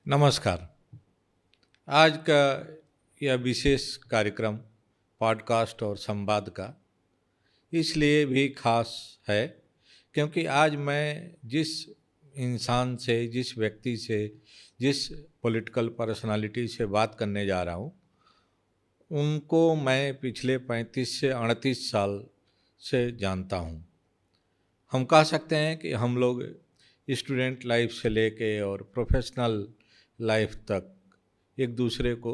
नमस्कार। आज का यह विशेष कार्यक्रम पॉडकास्ट और संवाद का इसलिए भी खास है क्योंकि आज मैं जिस इंसान से, जिस व्यक्ति से, जिस पॉलिटिकल पर्सनालिटी से बात करने जा रहा हूँ, उनको मैं पिछले 35 से 38 साल से जानता हूँ। हम कह सकते हैं कि हम लोग स्टूडेंट लाइफ से लेके और प्रोफेशनल लाइफ तक एक दूसरे को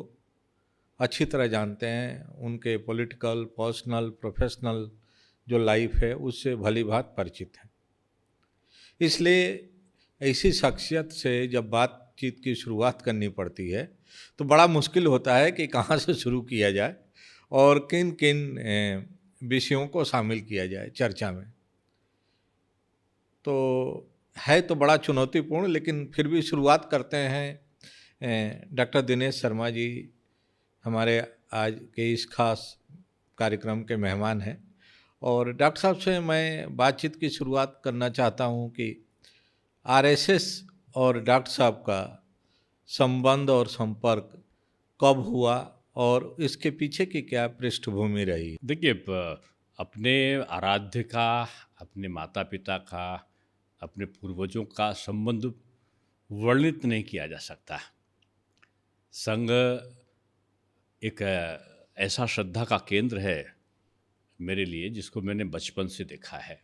अच्छी तरह जानते हैं। उनके पॉलिटिकल, पर्सनल, प्रोफेशनल जो लाइफ है उससे भली भांति परिचित हैं। इसलिए ऐसी शख्सियत से जब बातचीत की शुरुआत करनी पड़ती है तो बड़ा मुश्किल होता है कि कहाँ से शुरू किया जाए और किन किन विषयों को शामिल किया जाए चर्चा में। तो है तो बड़ा चुनौतीपूर्ण, लेकिन फिर भी शुरुआत करते हैं। डॉक्टर दिनेश शर्मा जी हमारे आज के इस खास कार्यक्रम के मेहमान हैं और डॉक्टर साहब से मैं बातचीत की शुरुआत करना चाहता हूं कि आरएसएस और डॉक्टर साहब का संबंध और संपर्क कब हुआ और इसके पीछे की क्या पृष्ठभूमि रही। देखिए, अपने आराध्य का, अपने माता पिता का, अपने पूर्वजों का संबंध वर्णित नहीं किया जा सकता। संघ एक ऐसा श्रद्धा का केंद्र है मेरे लिए, जिसको मैंने बचपन से देखा है।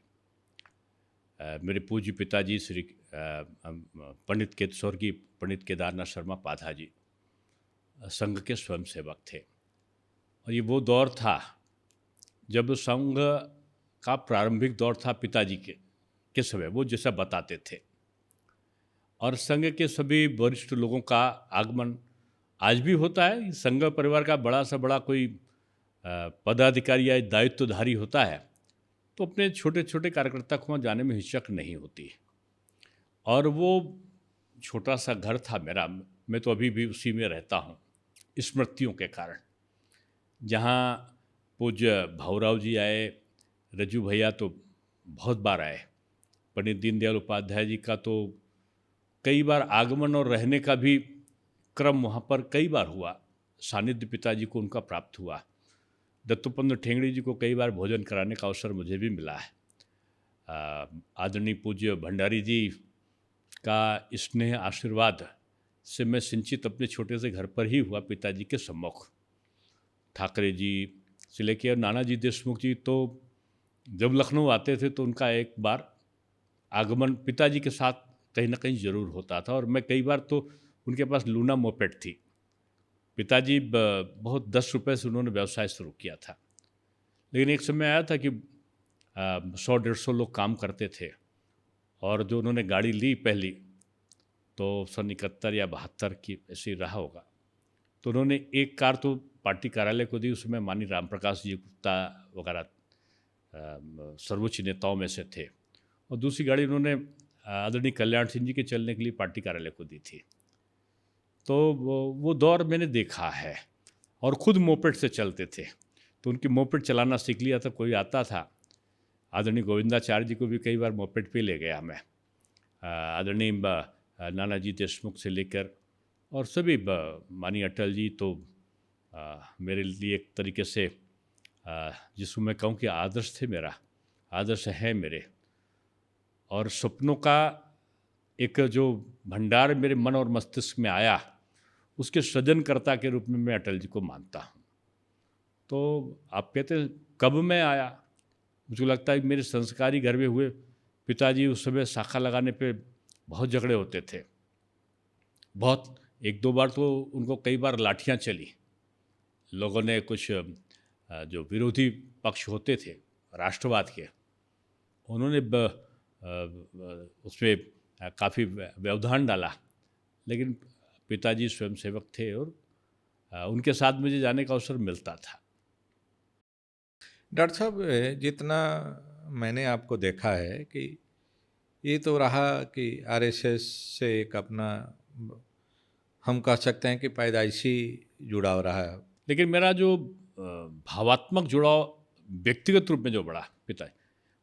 मेरे पूज्य पिताजी श्री स्वर्गीय पंडित केदारनाथ शर्मा पाधा जी संघ के स्वयंसेवक थे। और ये वो दौर था जब संघ का प्रारंभिक दौर था पिताजी के समय, वो जैसा बताते थे। और संघ के सभी वरिष्ठ लोगों का आगमन आज भी होता है। संघ परिवार का बड़ा से बड़ा कोई पदाधिकारी या दायित्वधारी होता है तो अपने छोटे छोटे कार्यकर्ता को वहाँ जाने में हिचक नहीं होती। और वो छोटा सा घर था मेरा, मैं तो अभी भी उसी में रहता हूँ स्मृतियों के कारण। जहाँ पूज्य भाऊराव जी आए, रज्जू भैया तो बहुत बार आए, पंडित दीनदयाल उपाध्याय जी का तो कई बार आगमन और रहने का भी क्रम वहाँ पर कई बार हुआ। सानिध्य पिताजी को उनका प्राप्त हुआ। दत्तोपंत ठेंगड़ी जी को कई बार भोजन कराने का अवसर मुझे भी मिला है। आदरणीय पूज्य भंडारी जी का स्नेह आशीर्वाद से मैं सिंचित अपने छोटे से घर पर ही हुआ, पिताजी के सम्मुख। ठाकरे जी से लेकर नानाजी देशमुख जी तो जब लखनऊ आते थे तो उनका एक बार आगमन पिताजी के साथ कहीं ना कहीं ज़रूर होता था। और मैं कई बार तो उनके पास लूना मोपेड थी। पिताजी बहुत 10 रुपये से उन्होंने व्यवसाय शुरू किया था, लेकिन एक समय आया था कि 100-150 लोग काम करते थे। और जो उन्होंने गाड़ी ली पहली, तो 71 या 72 की ऐसे ही रहा होगा, तो उन्होंने एक कार तो पार्टी कार्यालय को दी। उसमें माननीय राम प्रकाश जी गुप्ता वगैरह सर्वोच्च नेताओं में से थे। और दूसरी गाड़ी उन्होंने आदरणीय कल्याण सिंह जी के चलने के लिए पार्टी कार्यालय को दी थी। तो वो दौर मैंने देखा है। और ख़ुद मोपेड से चलते थे, तो उनकी मोपेड चलाना सीख लिया था। कोई आता था, आदरणीय गोविंदाचार्य जी को भी कई बार मोपेड पे ले गया मैं। आदरणीय नानाजी देशमुख से लेकर और सभी माननीय अटल जी तो मेरे लिए एक तरीके से जिसको मैं कहूँ कि आदर्श थे, मेरा आदर्श है मेरे। और सपनों का एक जो भंडार मेरे मन और मस्तिष्क में आया, उसके सृजनकर्ता के रूप में मैं अटल जी को मानता हूँ। तो आप कहते हैं कब मैं आया, मुझे लगता है मेरे संस्कारी घर में हुए। पिताजी उस समय शाखा लगाने पे बहुत झगड़े होते थे, बहुत। एक दो बार तो उनको कई बार लाठियाँ चली। लोगों ने कुछ जो विरोधी पक्ष होते थे राष्ट्रवाद के, उन्होंने उसमें काफ़ी व्यवधान डाला, लेकिन पिताजी स्वयंसेवक थे और उनके साथ मुझे जाने का अवसर मिलता था। डॉक्टर साहब, जितना मैंने आपको देखा है कि ये तो रहा कि आरएसएस से एक अपना, हम कह सकते हैं कि पैदाइशी जुड़ाव रहा है। लेकिन मेरा जो भावात्मक जुड़ाव व्यक्तिगत रूप में जो बढ़ा पिता,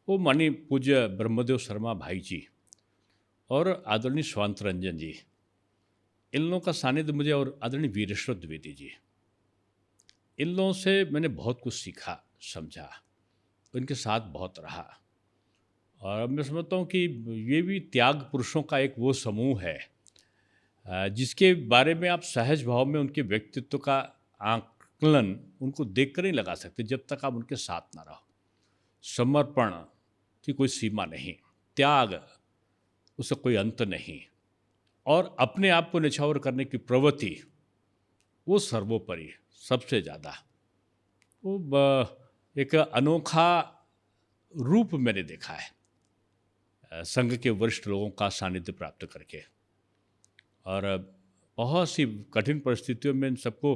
वो माननीय पूज्य ब्रह्मदेव शर्मा भाई जी और आदरणीय स्वांत रंजन जी। इन लोगों का सानिध्य मुझे और आदरणीय वीरेश्वर द्विवेदी जी, इन लोगों से मैंने बहुत कुछ सीखा, समझा, उनके साथ बहुत रहा। और मैं समझता हूँ कि ये भी त्याग पुरुषों का एक वो समूह है जिसके बारे में आप सहज भाव में उनके व्यक्तित्व का आकलन उनको देख कर नहीं लगा सकते जब तक आप उनके साथ ना रहो। समर्पण की कोई सीमा नहीं, त्याग उसका कोई अंत नहीं, और अपने आप को निछावर करने की प्रवृत्ति वो सर्वोपरि सबसे ज़्यादा। वो एक अनोखा रूप मैंने देखा है संघ के वरिष्ठ लोगों का सानिध्य प्राप्त करके। और बहुत सी कठिन परिस्थितियों में इन सबको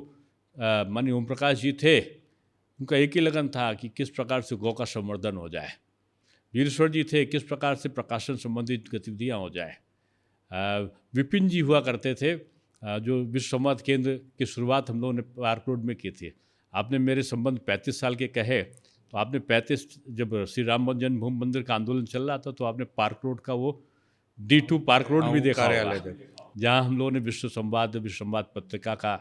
माननीय ओम प्रकाश जी थे, उनका एक ही लगन था कि किस प्रकार से गौ का संवर्धन हो जाए। वीरेश्वर जी थे, किस प्रकार से प्रकाशन संबंधित गतिविधियाँ हो जाए। विपिन जी हुआ करते थे जो विश्व संवाद केंद्र की शुरुआत हम लोगों ने पार्क रोड में की थी। आपने मेरे संबंध 35 साल के कहे, तो आपने 35 जब श्री राम जन्मभूमि मंदिर का आंदोलन चल रहा था तो आपने पार्क रोड का वो D2 पार्क रोड भी देखा होगा, जहाँ हम लोगों ने विश्व संवाद पत्रिका का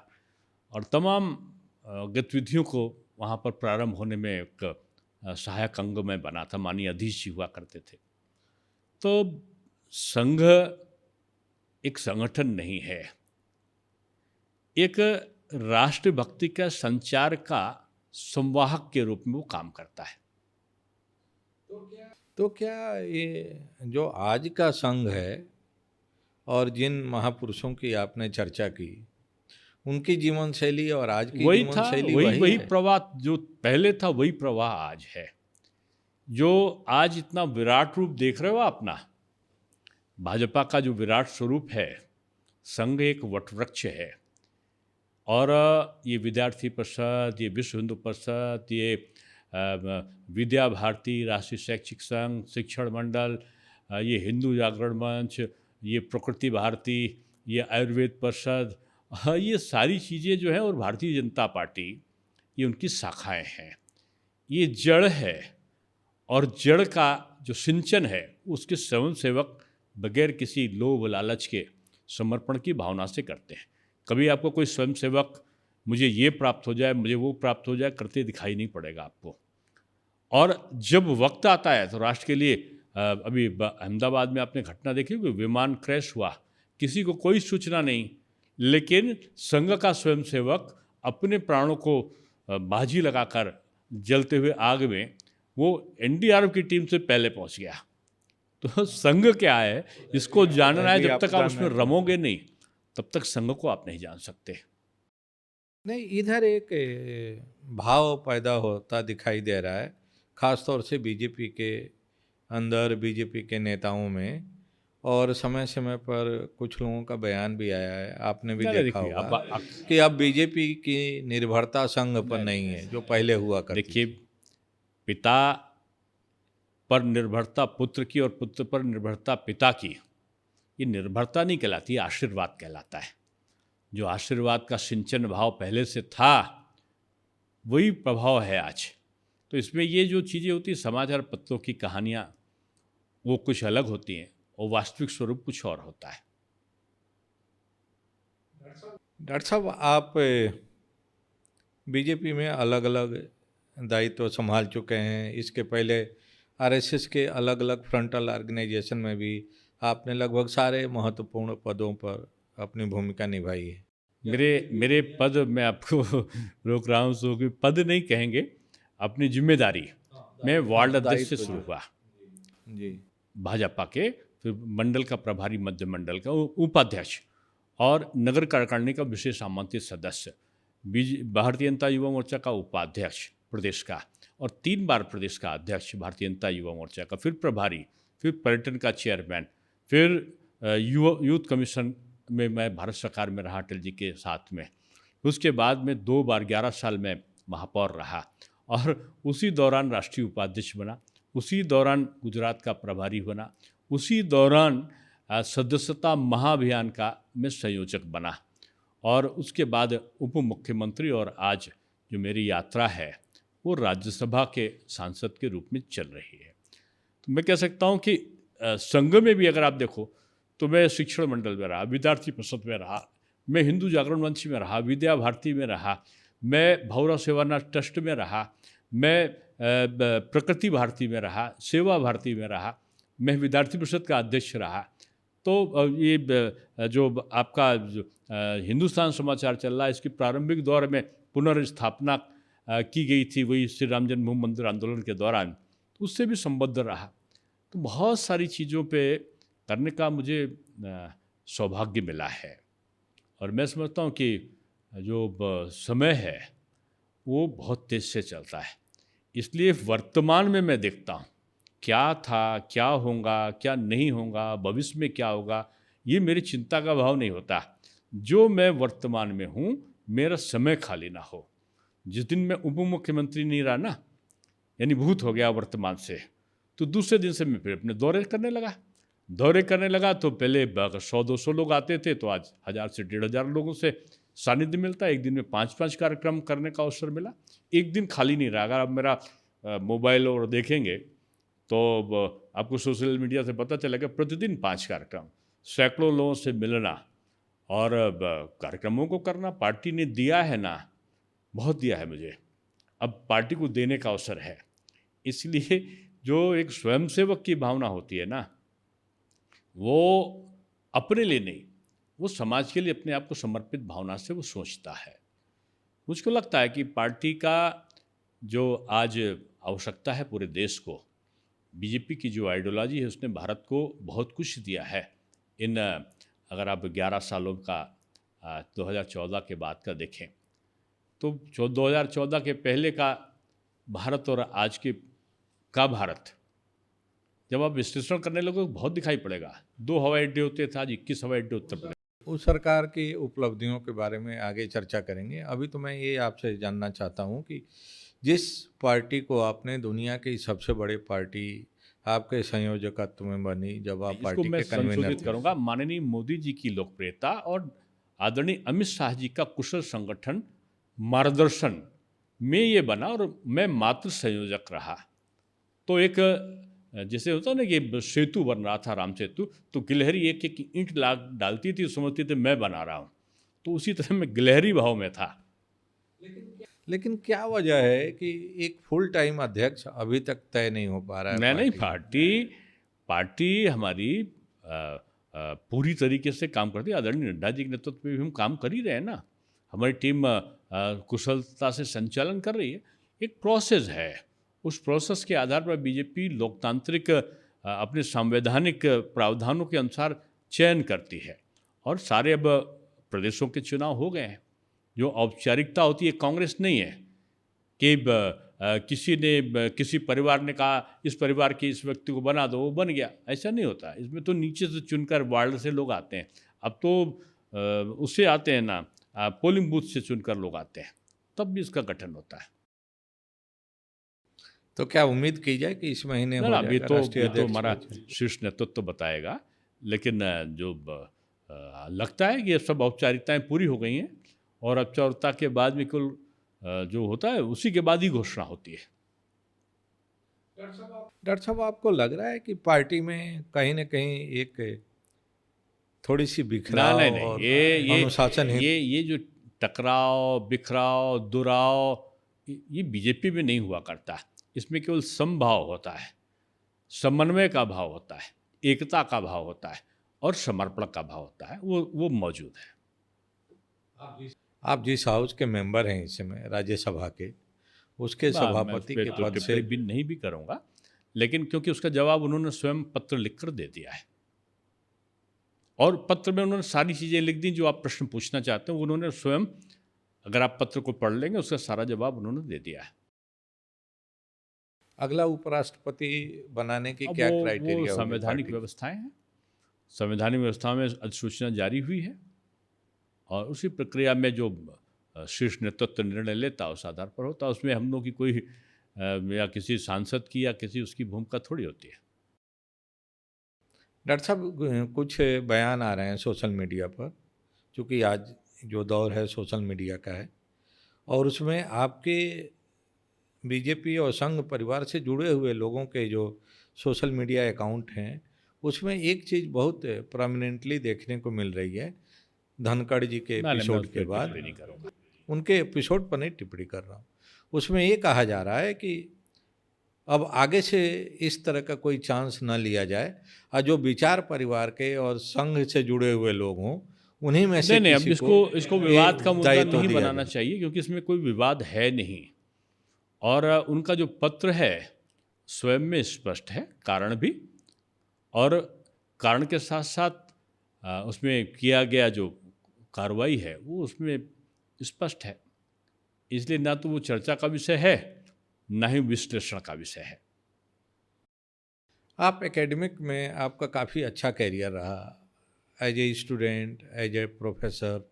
और तमाम गतिविधियों को वहाँ पर प्रारंभ होने में एक सहायक अंग में बना था। माननीय अधीश जी हुआ करते थे। तो संघ एक संगठन नहीं है, एक राष्ट्रभक्ति का संचार का संवाहक के रूप में वो काम करता है। तो क्या ये जो आज का संघ है और जिन महापुरुषों की आपने चर्चा की, उनकी जीवन शैली और आज की वही जीवन था, शैली वही है? प्रवाह जो पहले था वही प्रवाह आज है। जो आज इतना विराट रूप देख रहे हो अपना, भाजपा का जो विराट स्वरूप है, संघ एक वटवृक्ष है। और ये विद्यार्थी परिषद, ये विश्व हिंदू परिषद, ये विद्या भारती, राष्ट्रीय शैक्षिक संघ, शिक्षण मंडल, ये हिंदू जागरण मंच, ये प्रकृति भारती, ये आयुर्वेद परिषद, ये सारी चीज़ें जो हैं, और भारतीय जनता पार्टी, ये उनकी शाखाएं हैं। ये जड़ है, और जड़ का जो सिंचन है उसके स्वयं सेवक बगैर किसी लोभ लालच के समर्पण की भावना से करते हैं। कभी आपको कोई स्वयं सेवक मुझे ये प्राप्त हो जाए, मुझे वो प्राप्त हो जाए करते दिखाई नहीं पड़ेगा आपको। और जब वक्त आता है तो राष्ट्र के लिए, अभी अहमदाबाद में आपने घटना देखी कि विमान क्रैश हुआ, किसी को कोई सूचना नहीं, लेकिन संघ का स्वयंसेवक अपने प्राणों को बाजी लगाकर जलते हुए आग में वो एनडीआरएफ की टीम से पहले पहुंच गया। तो संघ क्या है इसको जानना है, जब तक आप उसमें रमोगे नहीं तब तक संघ को आप नहीं जान सकते। नहीं, इधर एक भाव पैदा होता दिखाई दे रहा है, खास तौर से बीजेपी के अंदर, बीजेपी के नेताओं में, और समय समय पर कुछ लोगों का बयान भी आया है, आपने भी देखा होगा कि अब बीजेपी की निर्भरता संघ पर नहीं है जो पहले हुआ करती। देखिए, पिता पर निर्भरता पुत्र की और पुत्र पर निर्भरता पिता की, ये निर्भरता नहीं कहलाती, आशीर्वाद कहलाता है। जो आशीर्वाद का सिंचन भाव पहले से था वही प्रभाव है आज। तो इसमें ये जो चीज़ें होती, समाचार पत्रों की कहानियाँ, वो कुछ अलग होती हैं और वास्तविक स्वरूप कुछ और होता है। डॉक्टर साहब, आप बीजेपी में अलग अलग दायित्व संभाल चुके हैं। इसके पहले आरएसएस के अलग अलग फ्रंटल ऑर्गेनाइजेशन में भी आपने लगभग सारे महत्वपूर्ण पदों पर अपनी भूमिका निभाई है। मेरे पद, मैं आपको रोक रहा हूँ, सो कि पद नहीं कहेंगे, अपनी जिम्मेदारी। मैं वार्ड अध्यक्ष से शुरू हुआ जी, भाजपा के, फिर मंडल का प्रभारी, मध्य मंडल का उपाध्यक्ष, और नगर कार्यकारिणी का विशेष आमंत्रित सदस्य, भारतीय जनता युवा मोर्चा का उपाध्यक्ष प्रदेश का, और 3 बार प्रदेश का अध्यक्ष भारतीय जनता युवा मोर्चा का, फिर प्रभारी, फिर पर्यटन का चेयरमैन, फिर यूथ कमीशन में मैं भारत सरकार में रहा अटल जी के साथ में। उसके बाद में 2 बार 11 साल में महापौर रहा, और उसी दौरान राष्ट्रीय उपाध्यक्ष बना, उसी दौरान गुजरात का प्रभारी बना, उसी दौरान सदस्यता महाअभियान का मैं संयोजक बना, और उसके बाद उप मुख्यमंत्री, और आज जो मेरी यात्रा है वो राज्यसभा के सांसद के रूप में चल रही है। तो मैं कह सकता हूँ कि संघ में भी अगर आप देखो तो मैं शिक्षण मंडल में रहा, विद्यार्थी परिषद में रहा, मैं हिंदू जागरण मंच में रहा, विद्या भारती में रहा, मैं भौरा सेवानाथ ट्रस्ट में रहा, मैं प्रकृति भारती में रहा, सेवा भारती में रहा, मैं विद्यार्थी परिषद का अध्यक्ष रहा। तो ये जो आपका हिंदुस्तान समाचार चल रहा है, इसकी प्रारंभिक दौर में पुनर्स्थापना की गई थी वही श्री राम जन्मभूमि मंदिर आंदोलन के दौरान, तो उससे भी संबद्ध रहा। तो बहुत सारी चीज़ों पे करने का मुझे सौभाग्य मिला है और मैं समझता हूँ कि जो समय है वो बहुत तेज़ से चलता है। इसलिए वर्तमान में मैं देखता हूँ क्या था, क्या होगा, क्या नहीं होगा, भविष्य में क्या होगा, ये मेरी चिंता का भाव नहीं होता। जो मैं वर्तमान में हूँ, मेरा समय खाली ना हो। जिस दिन मैं उप मुख्यमंत्री नहीं रहा ना, यानी भूत हो गया वर्तमान से, तो दूसरे दिन से मैं फिर अपने दौरे करने लगा। तो पहले 100-200 लोग आते थे, तो आज 1000 से 1500 लोगों से सानिध्य मिलता है। एक दिन में 5-5 कार्यक्रम करने का अवसर मिला। एक दिन खाली नहीं रहा। अगर आप मेरा मोबाइल और देखेंगे तो आपको सोशल मीडिया से पता चलेगा, प्रतिदिन 5 कार्यक्रम, सैकड़ों लोगों से मिलना और कार्यक्रमों को करना। पार्टी ने दिया है ना, बहुत दिया है मुझे, अब पार्टी को देने का अवसर है। इसलिए जो एक स्वयंसेवक की भावना होती है ना, वो अपने लिए नहीं, वो समाज के लिए अपने आप को समर्पित भावना से वो सोचता है। मुझको लगता है कि पार्टी का जो आज आवश्यकता है पूरे देश को, बीजेपी की जो आइडियोलॉजी है उसने भारत को बहुत कुछ दिया है। अगर आप 11 सालों का 2014 के बाद का देखें तो 2014 के पहले का भारत और आज के का भारत जब आप विश्लेषण करने लगोगे तो बहुत दिखाई पड़ेगा। 2 हवाई अड्डे होते थे, आज 21 हवाई अड्डे उत्तर प्रदेश। उस सरकार की उपलब्धियों के बारे में आगे चर्चा करेंगे। अभी तो मैं ये आपसे जानना चाहता हूँ कि जिस पार्टी को आपने दुनिया की सबसे बड़ी पार्टी आपके संयोजकत्व में बनी, जब आप इसको पार्टी मैं के कन्वीनर संशोधित थे, करूंगा, माननीय मोदी जी की लोकप्रियता और आदरणीय अमित शाह जी का कुशल संगठन मार्गदर्शन में ये बना और मैं मात्र संयोजक रहा। तो एक जैसे होता ना कि सेतु बन रहा था, राम सेतु, तो गिलहरी एक एक ईंट डालती थी, समझती थी मैं बना रहा हूँ, तो उसी तरह मैं गिलहरी भाव में था। लेकिन क्या वजह है कि एक फुल टाइम अध्यक्ष अभी तक तय नहीं हो पा रहा है? नहीं, पार्टी हमारी पूरी तरीके से काम करती है। आदरणीय नड्डा जी के नेतृत्व में भी हम काम कर ही रहे हैं ना। हमारी टीम कुशलता से संचालन कर रही है। एक प्रोसेस है, उस प्रोसेस के आधार पर बीजेपी लोकतांत्रिक अपने संवैधानिक प्रावधानों के अनुसार चयन करती है और सारे अब प्रदेशों के चुनाव हो गए हैं। जो औपचारिकता होती है, कांग्रेस नहीं है कि किसी परिवार ने कहा इस परिवार के इस व्यक्ति को बना दो, वो बन गया, ऐसा नहीं होता। इसमें तो नीचे से चुनकर वार्ड से लोग आते हैं। अब तो उससे आते हैं ना, पोलिंग बूथ से चुनकर लोग आते हैं, तब भी इसका गठन होता है। तो क्या उम्मीद की जाए कि इस महीने हो ना, अभी जाएगा तो राष्ट्रीय ये तो अध्यक्ष हमारा का? शीर्ष नेतृत्व तो बताएगा, लेकिन जो लगता है कि ये सब औपचारिकताएं पूरी हो गई हैं और औपचारिकता के बाद भी कुल जो होता है उसी के बाद ही घोषणा होती है। डॉक्टर साहब, आपको लग रहा है कि पार्टी में कहीं ना कहीं एक थोड़ी सी बिखराव नहीं, और ये अनुशासन ये जो टकराव, बिखराव, दुराव, ये बीजेपी में नहीं हुआ करता। इसमें केवल समभाव होता है, समन्वय का भाव होता है, एकता का भाव होता है और समर्पण का भाव होता है, वो मौजूद है। आप जिस हाउस के मेंबर हैं इस समय राज्यसभा के, उसके मैं सभापति उस पे के तो पद से टिप्पणी भी नहीं भी करूंगा, लेकिन क्योंकि उसका जवाब उन्होंने स्वयं पत्र लिखकर दे दिया है और पत्र में उन्होंने सारी चीज़ें लिख दी जो आप प्रश्न पूछना चाहते हैं, उन्होंने स्वयं, अगर आप पत्र को पढ़ लेंगे, उसका सारा जवाब उन्होंने दे दिया है। अगला उपराष्ट्रपति बनाने की अब क्या वो क्राइटेरिया होगी संवैधानिक पार्टी की? व्यवस्थाएं हैं, संवैधानिक व्यवस्था में अधिसूचना जारी हुई है और उसी प्रक्रिया में जो शीर्ष नेतृत्व निर्णय लेता है उस आधार पर होता है। उसमें हम लोग की कोई या किसी सांसद की या किसी उसकी भूमिका थोड़ी होती है। डॉक्टर साहब, कुछ बयान आ रहे हैं सोशल मीडिया पर, क्योंकि आज जो दौर है सोशल मीडिया का है, और उसमें आपके बीजेपी और संघ परिवार से जुड़े हुए लोगों के जो सोशल मीडिया अकाउंट हैं, उसमें एक चीज़ बहुत प्रोमिनेंटली देखने को मिल रही है धनखड़ जी के ना मैं एपिसोड उस के पर बाद, टिप्पणी नहीं करूँगा। उनके एपिसोड पर नहीं टिप्पणी कर रहा हूँ, उसमें ये कहा जा रहा है कि अब आगे से इस तरह का कोई चांस ना लिया जाए और जो विचार परिवार के और संघ से जुड़े हुए लोग हों उन्हीं में से नहीं, अब किसी को इसको ये विवाद का मुद्दा दायित्व नहीं दिया बनाना जाए। चाहिए, क्योंकि इसमें कोई विवाद है नहीं। और उनका जो पत्र है स्वयं में स्पष्ट है, कारण भी, और कारण के साथ साथ उसमें किया गया जो कार्रवाई है वो उसमें स्पष्ट है। इसलिए ना तो वो चर्चा का विषय है, ना ही विश्लेषण का विषय है। आप एकेडमिक में आपका काफ़ी अच्छा कैरियर रहा, as a student, as a professor.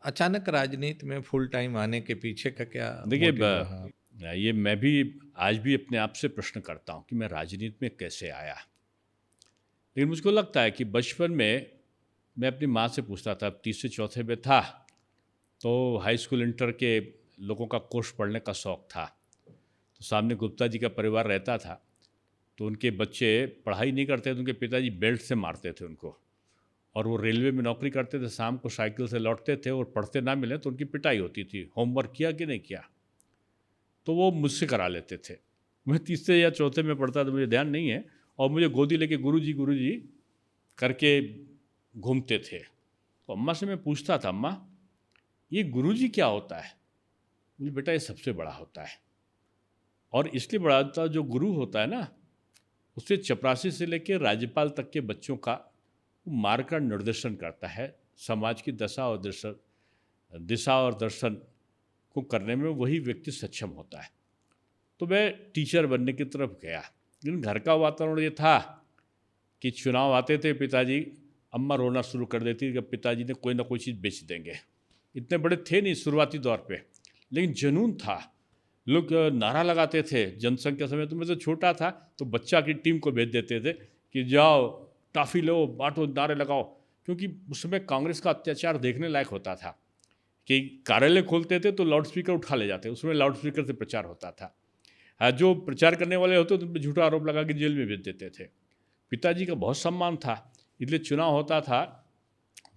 अचानक राजनीति में फुल टाइम आने के पीछे का क्या देखिए, मोटिव रहा? ये मैं भी आज भी अपने आप से प्रश्न करता हूँ कि मैं राजनीति में कैसे आया। लेकिन मुझको लगता है कि बचपन में मैं अपनी माँ से पूछता था, तीसरे चौथे में था तो हाई स्कूल इंटर के लोगों का कोर्स पढ़ने का शौक़ था। तो सामने गुप्ता जी का परिवार रहता था, तो उनके बच्चे पढ़ाई नहीं करते थे, उनके पिताजी बेल्ट से मारते थे उनको, और वो रेलवे में नौकरी करते थे, शाम को साइकिल से लौटते थे और पढ़ते ना मिले तो उनकी पिटाई होती थी, होमवर्क किया कि नहीं किया, तो वो मुझसे करा लेते थे। मैं तीसरे या चौथे में पढ़ता था, मुझे ध्यान नहीं है, और मुझे गोदी लेके गुरुजी करके घूमते थे। तो अम्मा से मैं पूछता था, अम्मा ये गुरुजी क्या होता है? मुझे, बेटा ये सबसे बड़ा होता है, और इसलिए बड़ा होता है, जो गुरु होता है ना, उससे चपरासी से लेकर राज्यपाल तक के बच्चों का मार्ग का निर्देशन करता है, समाज की दिशा और दर्शन को करने में वही व्यक्ति सक्षम होता है। तो मैं टीचर बनने की तरफ गया, लेकिन घर का वातावरण ये था कि चुनाव आते थे, पिताजी, अम्मा रोना शुरू कर देती कि पिताजी ने कोई ना कोई चीज़ बेच देंगे। इतने बड़े थे नहीं शुरुआती दौर पे, लेकिन जुनून था। लोग नारा लगाते थे जनसंघ के समय, तो मैं तो छोटा था, तो बच्चा की टीम को भेज देते थे कि जाओ टाफ़ी लो, बांटो, नारे लगाओ, क्योंकि उस समय कांग्रेस का अत्याचार देखने लायक होता था कि कार्यालय खोलते थे तो लाउड स्पीकर उठा ले जाते, उसमें लाउड स्पीकर से प्रचार होता था। जो प्रचार करने वाले होते तो उन पर झूठा आरोप लगा के जेल में भेज देते थे। पिताजी का बहुत सम्मान था, इसलिए चुनाव होता था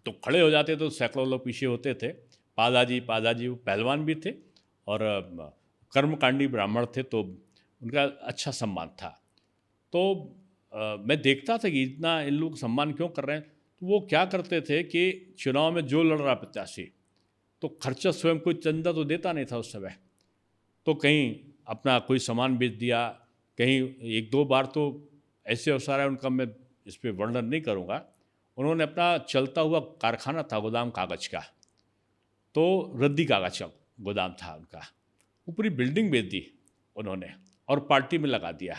तो खड़े हो जाते, तो सैकड़ों लोग पीछे होते थे। पादाजी वो पहलवान भी थे और कर्मकांडी ब्राह्मण थे, तो उनका अच्छा सम्मान था। तो मैं देखता था कि इतना इन लोग सम्मान क्यों कर रहे हैं। तो वो क्या करते थे कि चुनाव में जो लड़ रहा प्रत्याशी, तो खर्चा स्वयं कोई चंदा तो देता नहीं था उस समय, तो कहीं अपना कोई सामान बेच दिया, कहीं एक दो बार तो ऐसे अवसर है उनका, मैं इस पर वर्णन नहीं करूँगा, उन्होंने अपना चलता हुआ कारखाना था गोदाम कागज़ का, तो रद्दी कागज़ का गोदाम था उनका, वो पूरी बिल्डिंग बेच दी उन्होंने और पार्टी में लगा दिया।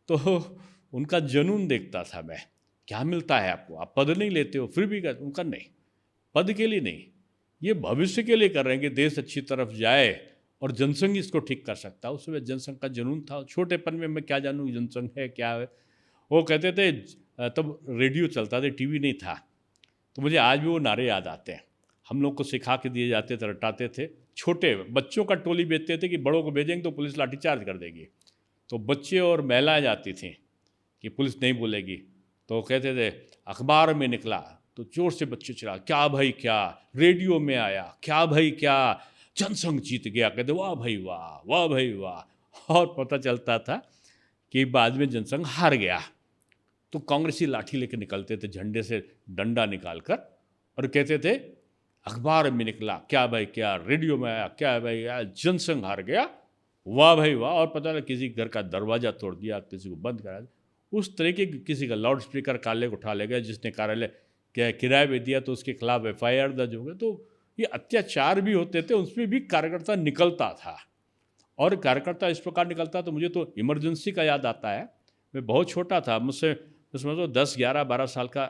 तो उनका जुनून देखता था मैं, क्या मिलता है आपको, आप पद नहीं लेते हो फिर भी कर, उनका नहीं, पद के लिए नहीं, ये भविष्य के लिए कर रहे हैं कि देश अच्छी तरफ जाए और जनसंघ इसको ठीक कर सकता है। उस समय जनसंघ का जुनून था। छोटेपन में मैं क्या जानूँ जनसंघ है क्या है। वो कहते थे, तब रेडियो चलता था, टीवी नहीं था, तो मुझे आज भी वो नारे याद आते हैं। हम लोग को सिखा के दिए जाते थे, रटाते थे। छोटे बच्चों का टोली भेजते थे कि बड़ों को भेजेंगे तो पुलिस लाठीचार्ज कर देगी, तो बच्चे और महिलाएं जाती थीं कि पुलिस नहीं बोलेगी, तो कहते थे अखबार में निकला, तो जोर से बच्चे चिल्ला, क्या भाई क्या, रेडियो में आया, क्या भाई क्या, जनसंघ जीत गया। कहते वाह भाई वाह, वाह भाई वाह। और पता चलता था कि बाद में जनसंघ हार गया, तो कांग्रेसी लाठी लेकर निकलते थे, झंडे से डंडा निकालकर, और कहते थे अखबार में निकला, क्या भाई क्या, रेडियो में आया, क्या भाई क्या, जनसंघ हार गया, वाह भाई वाह। और पता नहीं किसी घर का दरवाजा तोड़ दिया, किसी को बंद करा दिया, उस तरीके की, किसी का लाउड स्पीकर कार्यालय को उठा ले गया, जिसने कार्यालय किराए पे दिया तो उसके खिलाफ FIR दर्ज हो गए। तो ये अत्याचार भी होते थे, उसमें भी कार्यकर्ता निकलता था, और कार्यकर्ता इस प्रकार निकलता। तो मुझे तो इमरजेंसी का याद आता है, मैं बहुत छोटा था, मुझसे समझो 10, 11, 12 साल का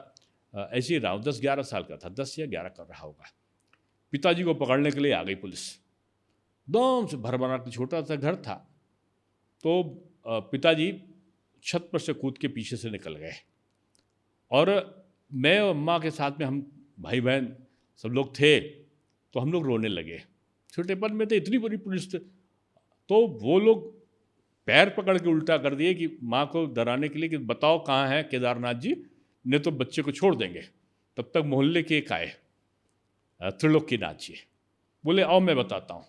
ऐसे ही रहा हूँ, 10, 11 साल का था, 10 या 11 कर रहा होगा। पिताजी को पकड़ने के लिए आ गई पुलिस, एकदम से भरभरा के, छोटा सा घर था, तो पिताजी छत पर से कूद के पीछे से निकल गए, और मैं और अम्मा के साथ में, हम भाई बहन सब लोग थे, तो हम लोग रोने लगे। छोटेपन में तो इतनी बड़ी पुलिस तो वो लोग पैर पकड़ के उल्टा कर दिए कि माँ को डराने के लिए कि बताओ कहाँ है केदारनाथ जी, नहीं तो बच्चे को छोड़ देंगे। तब तक मोहल्ले के एक आए, त्रिलोकीनाथ जी। बोले आओ मैं बताता हूँ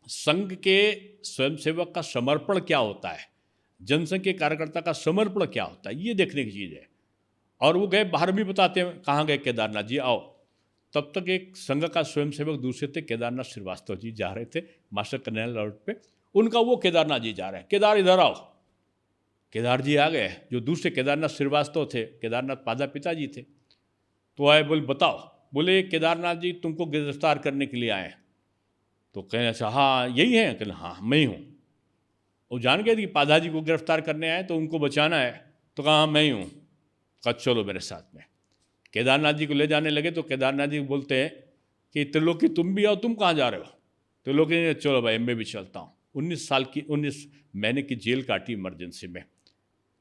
संघ के स्वयंसेवक का समर्पण क्या होता है, जनसंघ के कार्यकर्ता का समर्पण क्या होता है, ये देखने की चीज़ है। और वो गए, बाहर भी बताते हैं कहाँ गए केदारनाथ जी आओ। तब तक एक संघ का स्वयंसेवक दूसरे थे, केदारनाथ श्रीवास्तव जी जा रहे थे मास्टर कन्हैया रोड पे, उनका वो केदारनाथ जी जा रहे हैं, केदार इधर आओ। केदार जी आ गए, जो दूसरे केदारनाथ श्रीवास्तव थे, केदारनाथ पादा पिताजी थे। तो आए, बोले बताओ। बोले केदारनाथ जी तुमको गिरफ्तार करने के लिए आए। तो कहें अच्छा हाँ यही है, कहना हाँ मैं ही हूँ। वो जान गए कि पादा जी को गिरफ्तार करने आए तो उनको बचाना है, तो कहा हाँ मैं ही हूँ। कहा चलो मेरे साथ में। केदारनाथ जी को ले जाने लगे तो केदारनाथ जी बोलते हैं कि त्रिलोकी तुम भी आओ, तुम कहाँ जा रहे हो। त्रिलोकी ने चलो भाई मैं भी चलता हूँ। 19 महीने की जेल काटी इमरजेंसी में,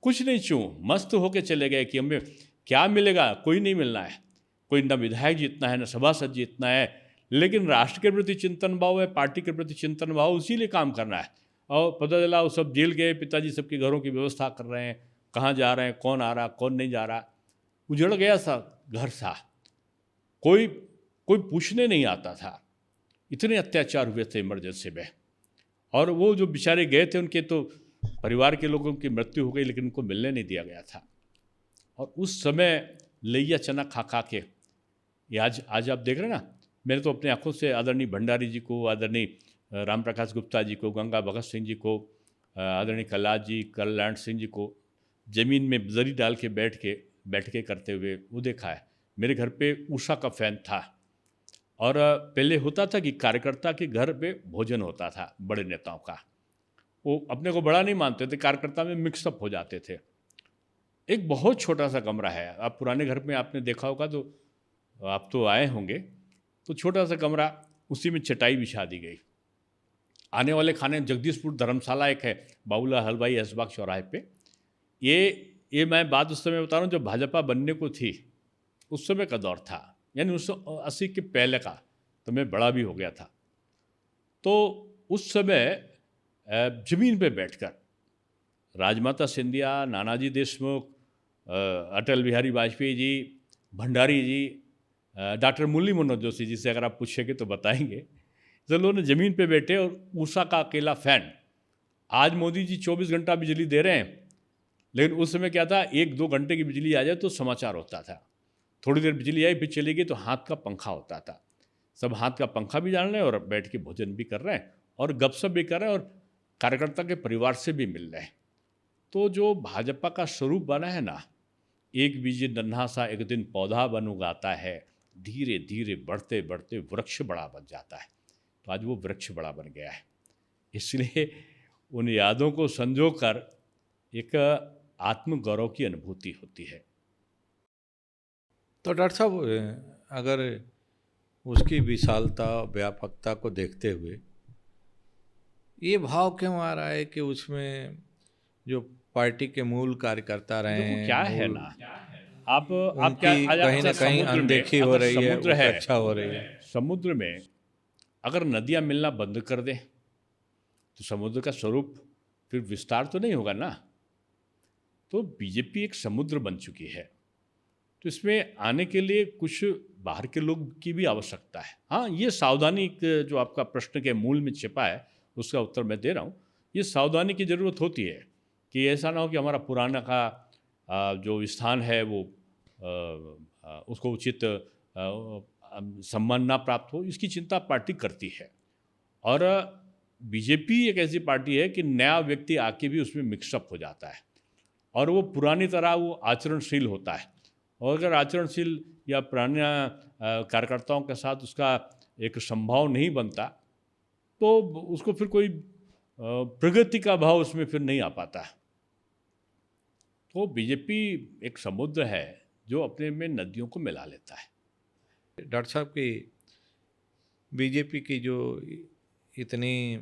कुछ नहीं छू, मस्त होके चले गए कि हमें क्या मिलेगा, कोई नहीं मिलना है, कोई न विधायक जीतना है न सभासद जीतना है, लेकिन राष्ट्र के प्रति चिंतन भाव है, पार्टी के प्रति चिंतन भाव, उसी लिए काम करना है। और पता चला वो सब जेल गए, पिताजी सबके घरों की व्यवस्था कर रहे हैं, कहाँ जा रहे हैं, कौन आ रहा कौन नहीं जा रहा, उजड़ गया सा घर सा, कोई कोई पूछने नहीं आता था। इतने अत्याचार हुए थे इमरजेंसी में। और वो जो बेचारे गए थे उनके तो परिवार के लोगों की मृत्यु हो गई, लेकिन उनको मिलने नहीं दिया गया था। और उस समय लैया चना खा खा के, ये आज आप देख रहे हैं ना, मैंने तो अपने आंखों से आदरणीय भंडारी जी को, आदरणीय राम प्रकाश गुप्ता जी को, गंगा भगत सिंह जी को, आदरणीय कल्लाद जी, कल्याण सिंह जी को ज़मीन में जरी डाल के बैठ के करते हुए वो देखा है। मेरे घर पे उषा का फैन था। और पहले होता था कि कार्यकर्ता के घर पे भोजन होता था बड़े नेताओं का, वो अपने को बड़ा नहीं मानते थे, कार्यकर्ता में मिक्सअप हो जाते थे। एक बहुत छोटा सा कमरा है, आप पुराने घर में आपने देखा होगा, तो आप तो आए होंगे, तो छोटा सा कमरा, उसी में चटाई बिछा दी गई। आने वाले खाने, जगदीशपुर धर्मशाला एक है बाबूला हलवाई ऐशबाग चौराहे पे, ये मैं बात उस समय बता रहा हूँ जब भाजपा बनने को थी, उस समय का दौर था, यानी 1980 के पहले का, तो मैं बड़ा भी हो गया था। तो उस समय जमीन पे बैठकर राजमाता सिंधिया, नानाजी देशमुख, अटल बिहारी वाजपेयी जी, भंडारी जी, डॉक्टर मुरली मनोहर जोशी जी से अगर आप पूछेंगे तो बताएंगे, तो लोगों ने ज़मीन पे बैठे और उषा का अकेला फैन। आज मोदी जी 24 घंटा बिजली दे रहे हैं, लेकिन उस समय क्या था, 1-2 घंटे की बिजली आ जाए तो समाचार होता था, थोड़ी देर बिजली आई फिर चली गई तो हाथ का पंखा होता था। सब हाथ का पंखा भी जान रहे हैं और बैठ के भोजन भी कर रहे हैं और गपशप भी कर रहे हैं और कार्यकर्ता के परिवार से भी मिल रहे हैं। तो जो भाजपा का स्वरूप बना है ना, एक बीज नन्हा सा एक दिन पौधा बन उगाता है, धीरे धीरे बढ़ते बढ़ते वृक्ष बड़ा बन जाता है। तो आज वो वृक्ष बड़ा बन गया है। इसलिए उन यादों को संजो कर एक आत्मगौरव की अनुभूति होती है। तो डॉक्टर साहब, अगर उसकी विशालता व्यापकता को देखते हुए ये भाव क्यों आ रहा है कि उसमें जो पार्टी के मूल कार्यकर्ता रहे देखो हैं, क्या है ना, आप क्या उनकी आज कहीं ना कहीं अनदेखी हो रही है, उपेक्षा हो रही है। समुद्र में अगर नदियां मिलना बंद कर दें तो समुद्र का स्वरूप फिर विस्तार तो नहीं होगा ना। तो बीजेपी एक समुद्र बन चुकी है, तो इसमें आने के लिए कुछ बाहर के लोग की भी आवश्यकता है। हाँ, ये सावधानी जो आपका प्रश्न के मूल में छिपा है उसका उत्तर मैं दे रहा हूँ। ये सावधानी की ज़रूरत होती है कि ऐसा ना हो कि हमारा पुराना का जो स्थान है वो उसको उचित सम्मान ना प्राप्त हो, इसकी चिंता पार्टी करती है। और बीजेपी एक ऐसी पार्टी है कि नया व्यक्ति आके भी उसमें मिक्सअप हो जाता है और वो पुरानी तरह वो आचरणशील होता है। और अगर आचरणशील या पुराने कार्यकर्ताओं के साथ उसका एक संभाव नहीं बनता तो उसको फिर कोई प्रगति का भाव उसमें फिर नहीं आ पाता। तो बीजेपी एक समुद्र है जो अपने में नदियों को मिला लेता है। डॉक्टर साहब की बीजेपी की जो इतनी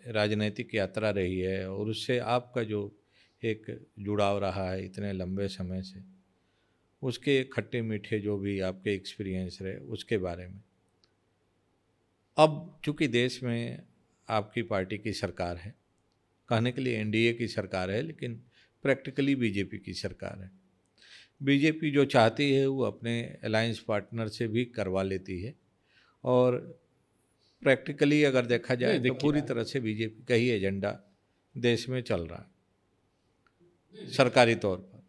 राजनीतिक यात्रा रही है और उससे आपका जो एक जुड़ाव रहा है इतने लंबे समय से, उसके खट्टे मीठे जो भी आपके एक्सपीरियंस रहे उसके बारे में। अब चूँकि देश में आपकी पार्टी की सरकार है, कहने के लिए एनडीए की सरकार है, लेकिन प्रैक्टिकली बीजेपी की सरकार है, बीजेपी जो चाहती है वो अपने अलायंस पार्टनर से भी करवा लेती है, और प्रैक्टिकली अगर देखा जाए नहीं तो देखिए, पूरी तरह से बीजेपी का ही एजेंडा देश में चल रहा है सरकारी तौर पर।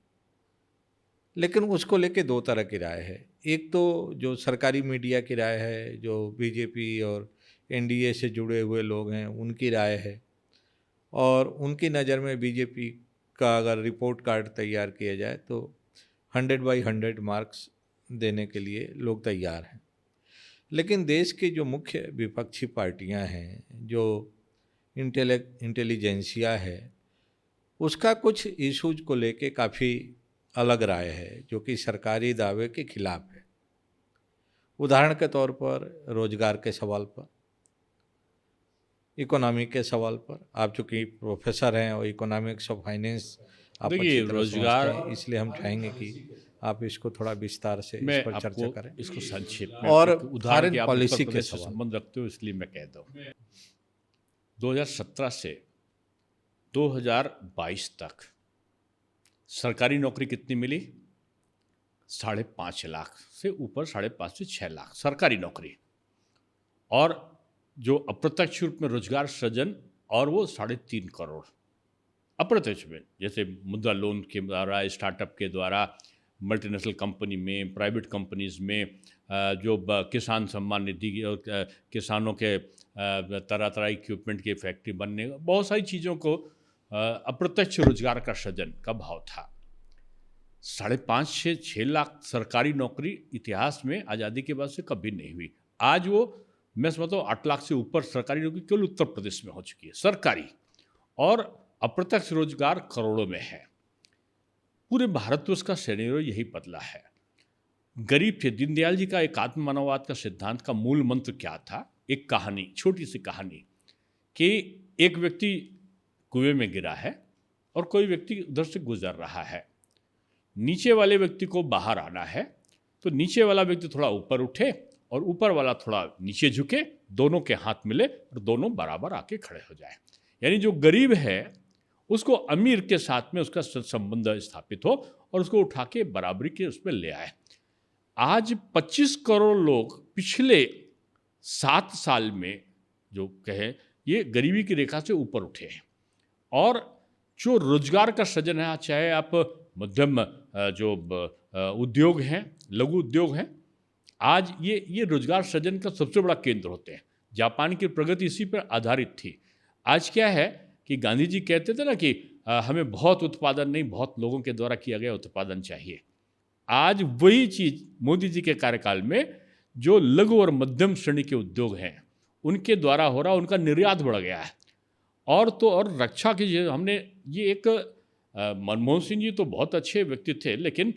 लेकिन उसको लेके दो तरह की राय है। एक तो जो सरकारी मीडिया की राय है, जो बीजेपी और एनडीए से जुड़े हुए लोग हैं उनकी राय है, और उनकी नज़र में बीजेपी का अगर रिपोर्ट कार्ड तैयार किया जाए तो 100/100 मार्क्स देने के लिए लोग तैयार हैं। लेकिन देश की जो मुख्य विपक्षी पार्टियां हैं, जो इंटेलिजेंसिया है, उसका कुछ इश्यूज को लेके काफ़ी अलग राय है, जो कि सरकारी दावे के खिलाफ है। उदाहरण के तौर पर रोजगार के सवाल पर, इकोनॉमी के सवाल पर, आप चूँकि प्रोफेसर हैं और इकोनॉमिक्स और फाइनेंस आप अच्छी देखिए तरह रोजगार, समझते हैं, इसलिए हम चाहेंगे कि आप इसको थोड़ा विस्तार से इस मैं पर चर्चा आपको करें। इसको संक्षेप में और एक उदाहरण फॉरेन के, आप पॉलिसी उत्तर के प्रदेश से सवाल। संबंध रखते हो इसलिए मैं कह दूँ, 2017 से 2022 तक सरकारी नौकरी कितनी मिली? 5.5 लाख से ऊपर, 5.5 से 6 लाख सरकारी नौकरी। और जो अप्रत्यक्ष रूप में रोजगार सृजन, और वो 3.5 करोड़ अप्रत्यक्ष में, जैसे मुद्रा लोन के द्वारा, स्टार्टअप के द्वारा, मल्टीनेशनल कंपनी में, प्राइवेट कंपनीज में, जो किसान सम्मान निधि और किसानों के तरह तरह इक्विपमेंट की फैक्ट्री बनने, बहुत सारी चीज़ों को अप्रत्यक्ष रोजगार का सृजन का भाव था। 5.5 से 6 लाख सरकारी नौकरी इतिहास में आज़ादी के बाद से कभी नहीं हुई। आज वो, मैं समझता हूँ 8 लाख से ऊपर सरकारी नौकरी केवल उत्तर प्रदेश में हो चुकी है सरकारी, और अप्रत्यक्ष रोजगार करोड़ों में है। पूरे भारतवर्ष का सिनेरियो यही बदला है। गरीब थे। दीनदयाल जी का एक आत्म मानववाद का सिद्धांत का मूल मंत्र क्या था? एक कहानी, छोटी सी कहानी, कि एक व्यक्ति कुएं में गिरा है और कोई व्यक्ति उधर से गुजर रहा है। नीचे वाले व्यक्ति को बाहर आना है, तो नीचे वाला व्यक्ति थोड़ा ऊपर उठे और ऊपर वाला थोड़ा नीचे झुके, दोनों के हाथ मिले और दोनों बराबर आके खड़े हो जाए। यानी जो गरीब है उसको अमीर के साथ में उसका संबंध स्थापित हो और उसको उठा के बराबरी के उसमें ले आए। आज 25 करोड़ लोग पिछले 7 साल में, जो कहें, ये गरीबी की रेखा से ऊपर उठे हैं। और जो रोजगार का सृजन है, चाहे आप मध्यम जो उद्योग हैं, लघु उद्योग हैं, आज ये रोजगार सृजन का सबसे बड़ा केंद्र होते हैं। जापान की प्रगति इसी पर आधारित थी। आज क्या है कि गांधी जी कहते थे ना कि हमें बहुत उत्पादन नहीं, बहुत लोगों के द्वारा किया गया उत्पादन चाहिए। आज वही चीज़ मोदी जी के कार्यकाल में जो लघु और मध्यम श्रेणी के उद्योग हैं उनके द्वारा हो रहा, उनका निर्यात बढ़ गया है। और तो और रक्षा की, हमने ये एक मनमोहन सिंह जी तो बहुत अच्छे व्यक्ति थे, लेकिन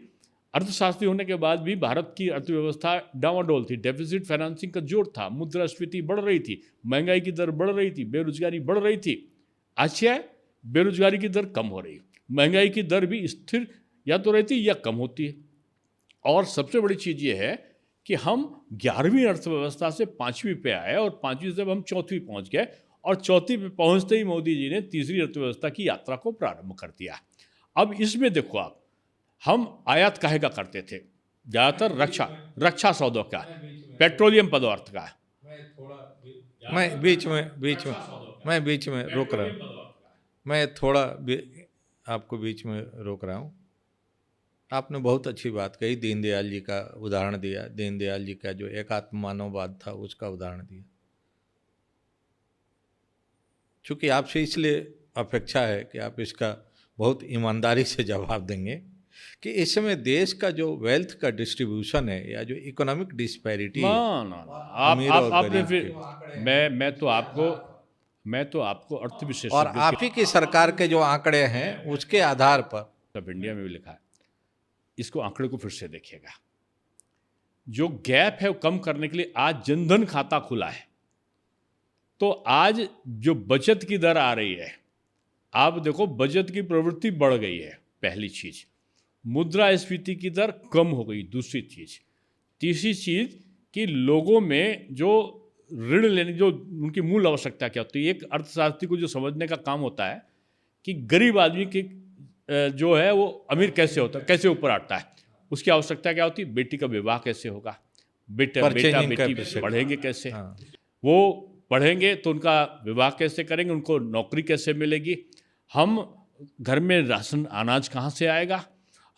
अर्थशास्त्री होने के बाद भी भारत की अर्थव्यवस्था डावाडोल थी। डेफिसिट फाइनेंसिंग का जोर था, मुद्रास्फीति बढ़ रही थी, महंगाई की दर बढ़ रही थी, बेरोजगारी बढ़ रही थी। आज क्या है, बेरोजगारी की दर कम हो रही, महंगाई की दर भी स्थिर या तो रहती या कम होती है। और सबसे बड़ी चीज़ ये है कि हम 11वीं अर्थव्यवस्था से 5वीं पे आए और 5वीं से हम 4वीं पहुंच गए, और 4वीं पे पहुंचते ही मोदी जी ने तीसरी अर्थव्यवस्था की यात्रा को प्रारंभ कर दिया। अब इसमें देखो आप, हम आयात काहे का करते थे? ज़्यादातर रक्षा सौदों का, पेट्रोलियम पदार्थ का। मैं बीच में रोक रहा हूँ, मैं थोड़ा आपको बीच में रोक रहा हूँ। आपने बहुत अच्छी बात कही, दीनदयाल जी का उदाहरण दिया, दीनदयाल जी का जो एकात्म मानववाद था उसका उदाहरण दिया। चूँकि आपसे इसलिए अपेक्षा है कि आप इसका बहुत ईमानदारी से जवाब देंगे कि इस समय देश का जो वेल्थ का डिस्ट्रीब्यूशन है, या जो इकोनॉमिक डिस्पैरिटी है, आपने फिर, मैं तो आपको अर्थ और विशेषज्ञ आप ही की सरकार के जो आंकड़े हैं उसके आधार पर, सब इंडिया में भी लिखा है, इसको आंकड़े को फिर से देखिएगा। जो गैप है वो कम करने के लिए आज जनधन खाता खुला है। तो आज जो बचत की दर आ रही है, आप देखो बचत की प्रवृत्ति बढ़ गई है, पहली चीज। मुद्रास्फीति की दर कम हो गई, दूसरी चीज। तीसरी चीज कि लोगों में जो ऋण लेने, जो उनकी मूल आवश्यकता क्या होती है, एक अर्थशास्त्री को जो समझने का काम होता है कि गरीब आदमी की जो है वो अमीर कैसे होता है, कैसे ऊपर आता है। उसकी आवश्यकता क्या होती है? बेटी का विवाह कैसे होगा, बेटा Purchasing बेटी capacity। पढ़ेंगे कैसे, हाँ। वो पढ़ेंगे तो उनका विवाह कैसे करेंगे, उनको नौकरी कैसे मिलेगी, हम घर में राशन अनाज कहाँ से आएगा,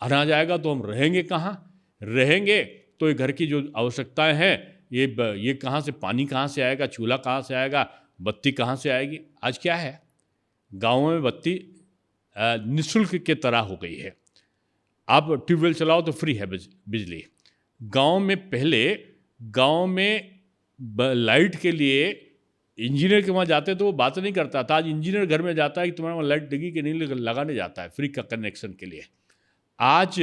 अनाज आएगा तो हम रहेंगे कहाँ, रहेंगे तो ये घर की जो आवश्यकताएं हैं ये कहाँ से, पानी कहाँ से आएगा, चूल्हा कहाँ से आएगा, बत्ती कहाँ से आएगी। आज क्या है, गाँव में बत्ती निःशुल्क के तरह हो गई है। आप ट्यूबवेल चलाओ तो फ्री है बिजली। गांव में पहले गांव में लाइट के लिए इंजीनियर के वहाँ जाते तो वो बात नहीं करता था। आज इंजीनियर घर में जाता है कि तुम्हारे वहाँ लाइट लगी कि नहीं, लगाने जाता है फ्री का कनेक्शन के लिए। आज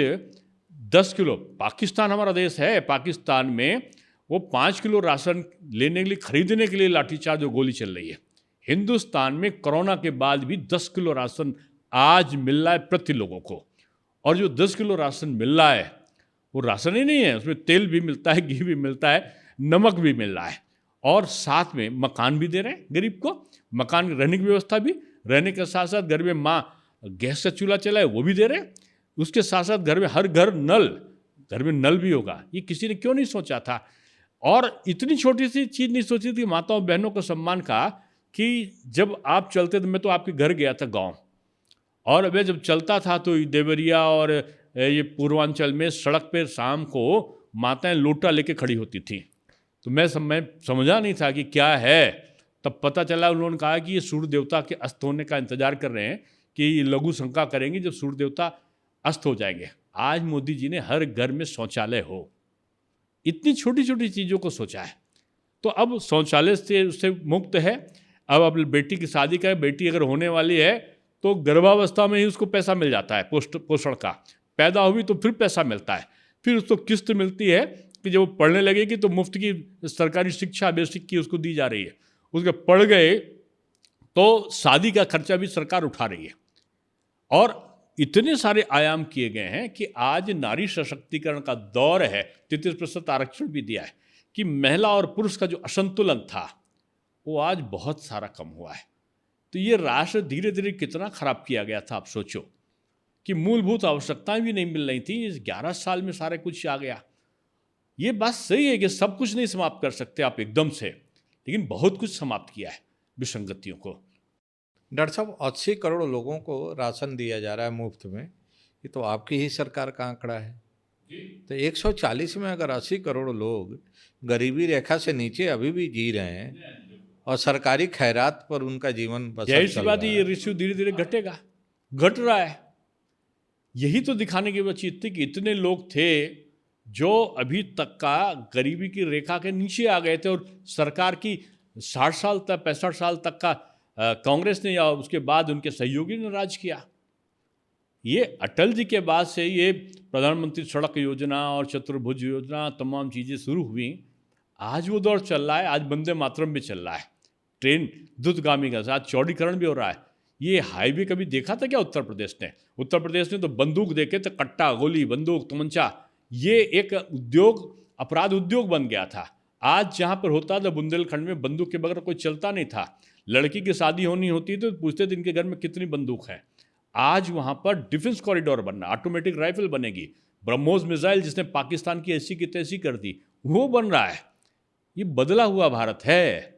10 किलो, पाकिस्तान हमारा देश है, पाकिस्तान में वो 5 किलो राशन लेने के लिए, खरीदने के लिए लाठीचार्ज और गोली चल रही है। हिंदुस्तान में कोरोना के बाद भी 10 किलो राशन आज मिल रहा है प्रति लोगों को, और जो 10 किलो राशन मिल रहा है वो राशन ही नहीं है, उसमें तेल भी मिलता है, घी भी मिलता है, नमक भी मिल रहा है, और साथ में मकान भी दे रहे हैं गरीब को, मकान रहने की व्यवस्था भी, रहने के साथ साथ घर में माँ गैस का चूल्हा चलाए वो भी दे रहे हैं, उसके साथ साथ घर में हर घर नल भी होगा। ये किसी ने क्यों नहीं सोचा था? और इतनी छोटी सी चीज़ नहीं सोची थी माताओं बहनों को सम्मान का, कि जब आप चलते थे, मैं तो आपके घर गया था गाँव, और मैं जब चलता था तो देवरिया और ये पूर्वांचल में सड़क पे शाम को माताएं लोटा लेके खड़ी होती थी, तो मैं समझा नहीं था कि क्या है। तब पता चला, उन्होंने कहा कि ये सूर्य देवता के अस्त होने का इंतजार कर रहे हैं, कि ये लघु शंका करेंगे जब सूर्य देवता अस्त हो जाएंगे। आज मोदी जी ने हर घर में शौचालय हो, इतनी छोटी छोटी चीज़ों को सोचा है। तो अब शौचालय से उससे मुक्त है। अब बेटी की शादी करें, बेटी अगर होने वाली है तो गर्भावस्था में ही उसको पैसा मिल जाता है पोषण का, पैदा हुई तो फिर पैसा मिलता है, फिर उसको किस्त मिलती है कि जब वो पढ़ने लगेगी तो मुफ्त की सरकारी शिक्षा बेसिक की उसको दी जा रही है, उसके पढ़ गए तो शादी का खर्चा भी सरकार उठा रही है। और इतने सारे आयाम किए गए हैं कि आज नारी सशक्तिकरण का दौर है। 33% आरक्षण भी दिया है कि महिला और पुरुष का जो असंतुलन था वो आज बहुत सारा कम हुआ है। तो ये राष्ट्र धीरे धीरे कितना खराब किया गया था, आप सोचो कि मूलभूत आवश्यकताएं भी नहीं मिल रही थी, इस 11 साल में सारे कुछ आ गया। ये बात सही है कि सब कुछ नहीं समाप्त कर सकते आप एकदम से, लेकिन बहुत कुछ समाप्त किया है विसंगतियों को। डॉक्टर साहब, 80 करोड़ लोगों को राशन दिया जा रहा है मुफ्त में, ये तो आपकी ही सरकार का आंकड़ा है। तो 140 में अगर 80 करोड़ लोग गरीबी रेखा से नीचे अभी भी जी रहे हैं और सरकारी खैरात पर उनका जीवन बसर जाहिर सी चल बात रहा है, है, ये रेशियो धीरे धीरे घटेगा, घट रहा है। यही तो दिखाने की वजह थी कि इतने लोग थे जो अभी तक का गरीबी की रेखा के नीचे आ गए थे, और सरकार की 60 साल तक 65 साल तक का कांग्रेस ने या उसके बाद उनके सहयोगी ने राज किया। ये अटल जी के बाद से ये प्रधानमंत्री सड़क योजना और चतुर्भुज योजना तमाम चीज़ें शुरू हुई। आज वो दौर चल रहा है, आज वंदे मातरम भी चल रहा है, ट्रेन द्रुतगामी का साथ चौड़ीकरण भी हो रहा है। ये हाईवे कभी देखा था क्या उत्तर प्रदेश ने? उत्तर प्रदेश ने तो बंदूक देखे थे, कट्टा गोली बंदूक तमंचा, ये एक उद्योग, अपराध उद्योग बन गया था। आज जहाँ पर होता था बुंदेलखंड में बंदूक के बगैर कोई चलता नहीं था। लड़की की शादी होनी होती तो पूछते थे इनके घर में कितनी बंदूक है। आज वहाँ पर डिफेंस कॉरिडोर बनना, ऑटोमेटिक राइफल बनेगी, ब्रह्मोस मिसाइल जिसने पाकिस्तान की ऐसी की तैसी कर दी वो बन रहा है। ये बदला हुआ भारत है।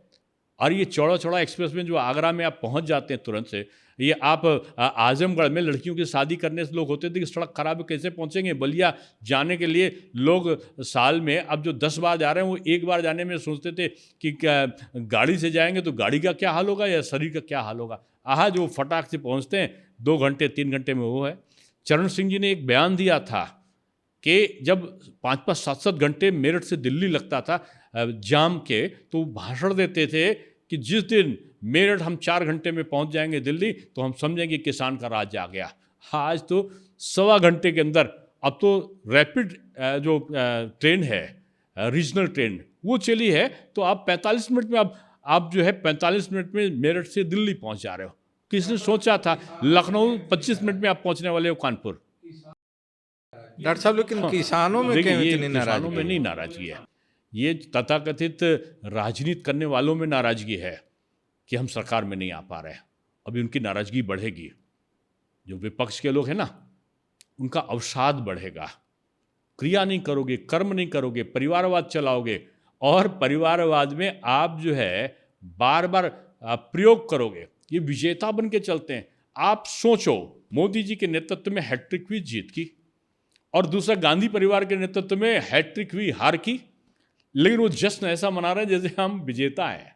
और ये चौड़ा चौड़ा एक्सप्रेस में जो आगरा में आप पहुंच जाते हैं तुरंत से, ये आप आजमगढ़ में लड़कियों की शादी करने से लोग होते थे कि सड़क खराब है कैसे पहुंचेंगे, बलिया जाने के लिए लोग साल में अब जो 10 बार जा रहे हैं वो एक बार जाने में सोचते थे कि गाड़ी से जाएंगे तो गाड़ी का क्या हाल होगा या शरीर का क्या हाल होगा। आज वो फटाक से पहुँचते हैं, 2 घंटे 3 घंटे में वो है। चरण सिंह जी ने एक बयान दिया था कि जब 5-5 7-7 घंटे मेरठ से दिल्ली लगता था जाम के, तो भाषण देते थे कि जिस दिन मेरठ हम 4 घंटे में पहुंच जाएंगे दिल्ली तो हम समझेंगे किसान का राज आ गया। आज तो 1.25 घंटे के अंदर, अब तो रैपिड जो ट्रेन है, रीजनल ट्रेन वो चली है, तो आप 45 मिनट में आप जो है 45 मिनट में मेरठ से दिल्ली पहुंच जा रहे हो। किसने सोचा था लखनऊ 25 मिनट में आप पहुंचने वाले हो कानपुर। डॉक्टर साहब, लेकिन किसानों में क्यों इतनी नाराजगी? किसानों में नहीं नाराजगी है, ये तथाकथित राजनीति करने वालों में नाराजगी है कि हम सरकार में नहीं आ पा रहे हैं। अभी उनकी नाराजगी बढ़ेगी। जो विपक्ष के लोग हैं ना, उनका अवसाद बढ़ेगा। क्रिया नहीं करोगे, कर्म नहीं करोगे, परिवारवाद चलाओगे और परिवारवाद में आप जो है बार बार प्रयोग करोगे, ये विजेता बन के चलते हैं। आप सोचो, मोदी जी के नेतृत्व में हैट्रिक हुई जीत की, और दूसरा गांधी परिवार के नेतृत्व में हैट्रिक हुई हार की, लेकिन वो जश्न ऐसा मना रहे हैं जैसे हम विजेता हैं।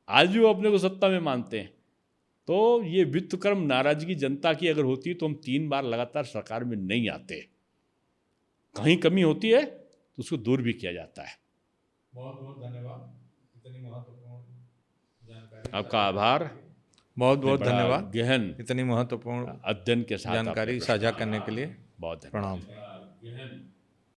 आज भी वो अपने को सत्ता में मानते हैं। तो ये वित्तकर्म नाराजगी जनता की अगर होती तो हम 3 बार लगातार सरकार में नहीं आते। कहीं कमी होती है तो उसको दूर भी किया जाता है। बहुत बहुत धन्यवाद, इतनी महत्वपूर्ण जानकारी। आपका आभार, बहुत बहुत बड़ा धन्यवाद, गहन इतनी महत्वपूर्ण अध्ययन के साथ जानकारी आपने साझा करने के लिए बहुत धन्यवाद। प्रणाम।